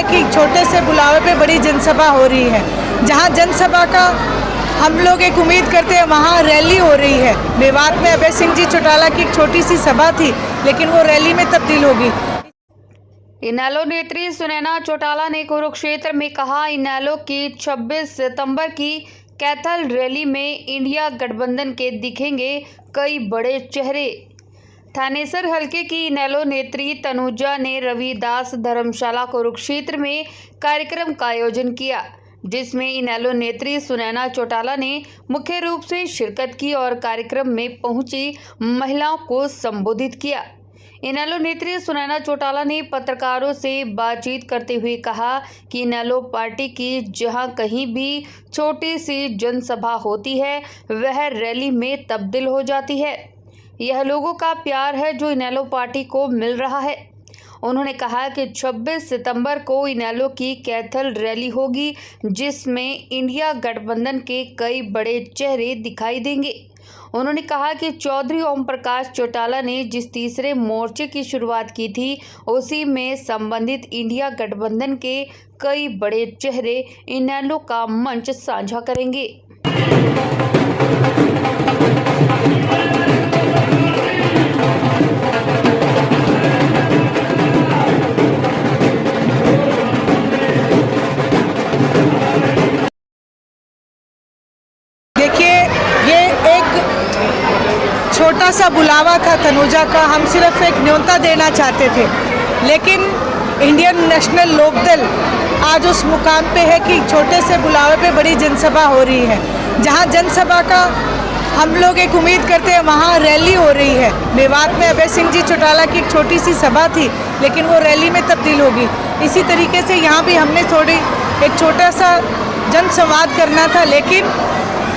कि छोटे से बुलावे पे बड़ी जनसभा हो रही है। जहां जनसभा का हम लोग एक उम्मीद करते हैं, वहां रैली हो रही है। मेवात में अभय सिंह जी चौटाला की एक छोटी सी सभा थी, लेकिन वो रैली में तब्दील होगी। इनेलो नेत्री सुनैना चौटाला ने कुरुक्षेत्र में कहा, इनेलो की 26 सितंबर की कैथल रैली में इंडिया गठबंधन के दिखेंगे कई बड़े चेहरे। थानेसर हलके की इनेलो नेत्री तनुजा ने रविदास धर्मशाला कुरुक्षेत्र में कार्यक्रम का आयोजन किया, जिसमें इनेलो नेत्री सुनैना चौटाला ने मुख्य रूप से शिरकत की और कार्यक्रम में पहुंची महिलाओं को संबोधित किया। इनेलो नेत्री सुनैना चौटाला ने पत्रकारों से बातचीत करते हुए कहा कि इनेलो पार्टी की जहां कहीं भी छोटी सी जनसभा होती है, वह रैली में तब्दील हो जाती है। यह लोगों का प्यार है जो इनेलो पार्टी को मिल रहा है। उन्होंने कहा कि 26 सितंबर को इनेलो की कैथल रैली होगी, जिसमें इंडिया गठबंधन के कई बड़े चेहरे दिखाई देंगे। उन्होंने कहा कि चौधरी ओम प्रकाश चौटाला ने जिस तीसरे मोर्चे की शुरुआत की थी, उसी में संबंधित इंडिया गठबंधन के कई बड़े चेहरे इनेलो का मंच साझा करेंगे। छोटा सा बुलावा था तनुजा का, हम सिर्फ एक न्योता देना चाहते थे, लेकिन इंडियन नेशनल लोकदल आज उस मुकाम पे है कि छोटे से बुलावे पे बड़ी जनसभा हो रही है। जहां जनसभा का हम लोग एक उम्मीद करते हैं, वहां रैली हो रही है। मेवात में अभय सिंह जी चौटाला की एक छोटी सी सभा थी, लेकिन वो रैली में तब्दील होगी। इसी तरीके से यहाँ भी हमने थोड़ी एक छोटा सा जनसंवाद करना था, लेकिन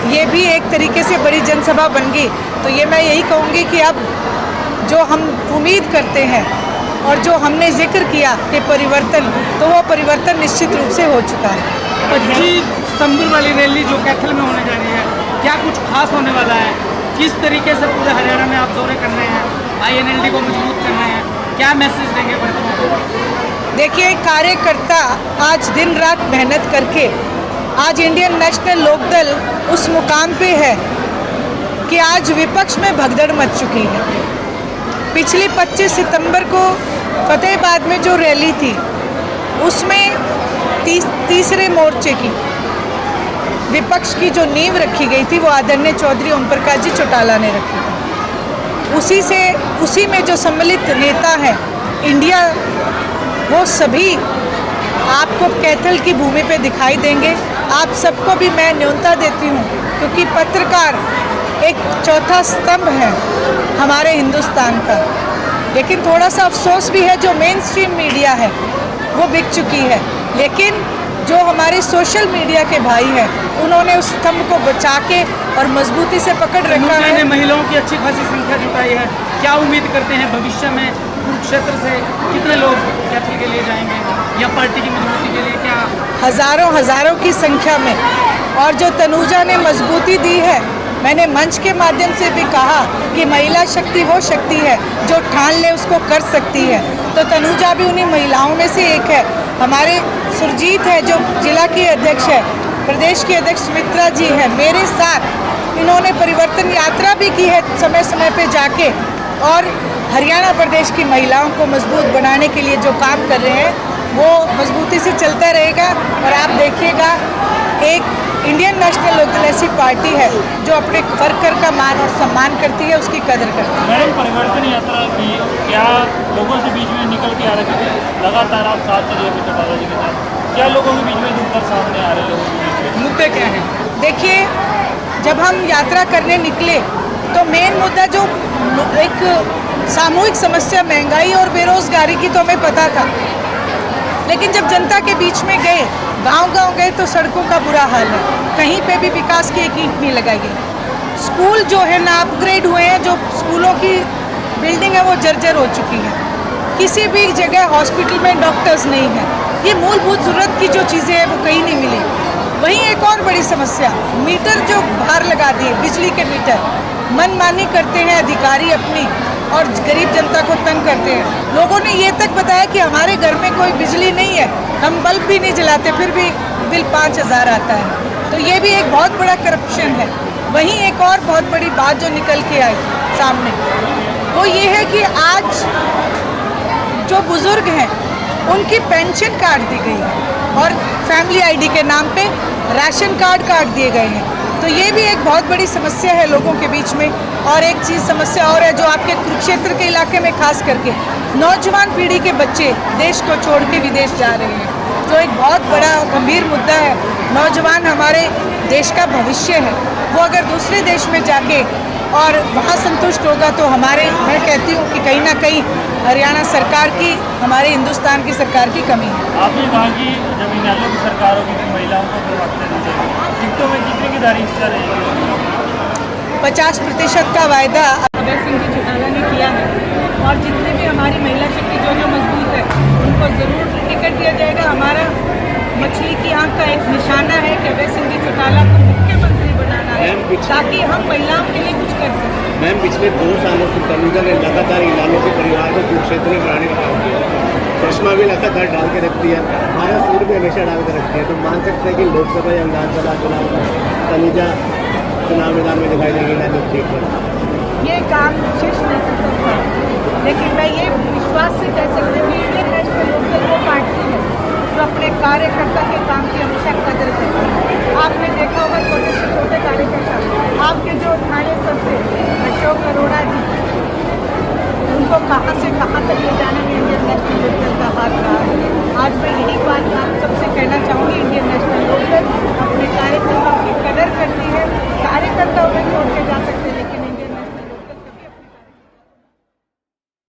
ये भी एक तरीके से बड़ी जनसभा बन गई। तो ये मैं यही कहूँगी कि अब जो हम उम्मीद करते हैं और जो हमने जिक्र किया कि परिवर्तन, तो वो परिवर्तन निश्चित रूप से हो चुका है। 25 सितंबर वाली रैली जो कैथल में होने जा रही है, क्या कुछ खास होने वाला है? किस तरीके से पूरे हरियाणा में आप दौरे कर रहे हैं, INLD को मजबूत कर रहे हैं, क्या मैसेज देंगे वर्करों को? देखिए, कार्यकर्ता आज दिन रात मेहनत करके आज इंडियन नेशनल लोकदल उस मुकाम पे है कि आज विपक्ष में भगदड़ मच चुकी है। पिछली 25 सितंबर को फतेहाबाद में जो रैली थी, उसमें तीसरे मोर्चे की विपक्ष की जो नींव रखी गई थी, वो आदरणीय चौधरी ओम प्रकाश जी चौटाला ने रखी थी। उसी में जो सम्मिलित नेता हैं इंडिया, वो सभी आपको कैथल की भूमि पे दिखाई देंगे। आप सबको भी मैं न्योता देती हूँ, क्योंकि पत्रकार एक चौथा स्तंभ है हमारे हिंदुस्तान का। लेकिन थोड़ा सा अफसोस भी है, जो मेन स्ट्रीम मीडिया है वो बिक चुकी है, लेकिन जो हमारे सोशल मीडिया के भाई हैं, उन्होंने उस स्तंभ को बचा के और मजबूती से पकड़ रखा है। महिलाओं की अच्छी खासी संख्या जुटाई है, क्या उम्मीद करते हैं भविष्य में कुरुक्षेत्र से कितने लोग कैथल के लिए जाएंगे या पार्टी की मजबूती के लिए? क्या हजारों की संख्या में। और जो तनुजा ने मजबूती दी है, मैंने मंच के माध्यम से भी कहा कि महिला शक्ति वो शक्ति है जो ठान ले उसको कर सकती है। तो तनुजा भी उन्हीं महिलाओं में से एक है। हमारे सुरजीत है जो जिला की अध्यक्ष है, प्रदेश की अध्यक्ष सुमित्रा जी है, मेरे साथ इन्होंने परिवर्तन यात्रा भी की है समय समय पे जाके, और हरियाणा प्रदेश की महिलाओं को मजबूत बनाने के लिए जो काम कर रहे हैं, वो मजबूती से चलता रहेगा। और आप देखिएगा, एक इंडियन नेशनल लोकदल ऐसी पार्टी है जो अपने वर्कर का मान और सम्मान करती है, उसकी कदर करती है। मैडम, परिवर्तन यात्रा की क्या लोगों से बीच में निकल के आ रहे थे? लगातार आप साथ चलिए चौटाला जी के साथ, क्या लोगों के बीच में दुखकर सामने आ रहे लोगों के बीच में मुद्दे क्या हैं? देखिए, जब हम यात्रा करने निकले तो मेन मुद्दा जो एक सामूहिक समस्या महंगाई और बेरोजगारी की तो हमें पता था, लेकिन जब जनता के बीच में गए, गांव-गांव गए, तो सड़कों का बुरा हाल है। कहीं पे भी विकास की एक ईंट नहीं लगाई गई। स्कूल जो है ना अपग्रेड हुए हैं, जो स्कूलों की बिल्डिंग है वो जर्जर हो चुकी है। किसी भी जगह हॉस्पिटल में डॉक्टर्स नहीं है। ये मूलभूत ज़रूरत की जो चीज़ें हैं वो कहीं नहीं मिली। वहीं एक और बड़ी समस्या, मीटर जो बाहर लगा दिए, बिजली के मीटर मनमानी करते हैं अधिकारी अपनी, और गरीब जनता को तंग करते हैं। लोगों ने ये तक बताया कि हमारे घर में कोई बिजली नहीं है, हम बल्ब भी नहीं जलाते, फिर भी बिल 5,000 आता है। तो ये भी एक बहुत बड़ा करप्शन है। वहीं एक और बहुत बड़ी बात जो निकल के आई सामने, वो ये है कि आज जो बुज़ुर्ग हैं उनकी पेंशन काट दी गई है और फैमिली आईडी के नाम पे राशन कार्ड काट दिए गए हैं। तो ये भी एक बहुत बड़ी समस्या है लोगों के बीच में। और एक चीज़ समस्या और है जो आपके कुरुक्षेत्र के इलाके में खास करके नौजवान पीढ़ी के बच्चे देश को छोड़ के विदेश जा रहे हैं, जो एक बहुत बड़ा गंभीर मुद्दा है। नौजवान हमारे देश का भविष्य है, वो अगर दूसरे देश में जाके और वहाँ संतुष्ट होगा तो मैं कहती हूँ कि कहीं ना कहीं हरियाणा सरकार की, हमारे हिंदुस्तान की सरकार की कमी है। आपने कहा कि जब इनेलो की सरकार होगी तो महिलाओं को प्रवक्ता दी जाएगी, टिकटों में कितने की दारी हिस्सा रहेगी? 50% का वायदा अभय सिंह जी चौटाला ने किया है और जितने भी हमारी महिला शक्ति जो मजबूत है उनको ज़रूर टिकट दिया जाएगा। हमारा मछली की आंख का एक निशाना है कि अभय सिंह जी चौटाला को मुख्यमंत्री बनाना है ताकि हम महिलाओं के लिए कुछ कर सकें। मैम, पिछले 2 सालों से तनुजा ने लगातार इनालों के परिवार को कुरुक्षेत्र में बनाने का काम किया। चश्मा भी लगातार डाल के रखती है, हमारा सूट भी हमेशा डाल के रखती है। तो मान सकते हैं कि लोकसभा या विधानसभा चुनाव में तनुजा चुनाव मैदान में दिखाई देगी ना? लोग ठीक है, ये काम शीर्ष नेतृत्व का है, लेकिन मैं ये विश्वास से कह सकती हूँ कि इंडियन नेशनल लोकदल वो पार्टी है जो अपने कार्यकर्ता के काम की हमेशा कदर करती है। आपने देखा होगा छोटे से छोटे कार्यकर्ता, आपके जो थाने सर थे अशोक अरोड़ा जी, उनको कहाँ से कहाँ तक ले जाने में इंडियन नेशनल लोकदल का हाथ रहा है। आज मैं यही बात आप सबसे कहना चाहूँगी, इंडियन नेशनल लोकदल अपने कार्यकर्ताओं की कदर करती है, कार्यकर्ताओं में छोड़ के जा सकते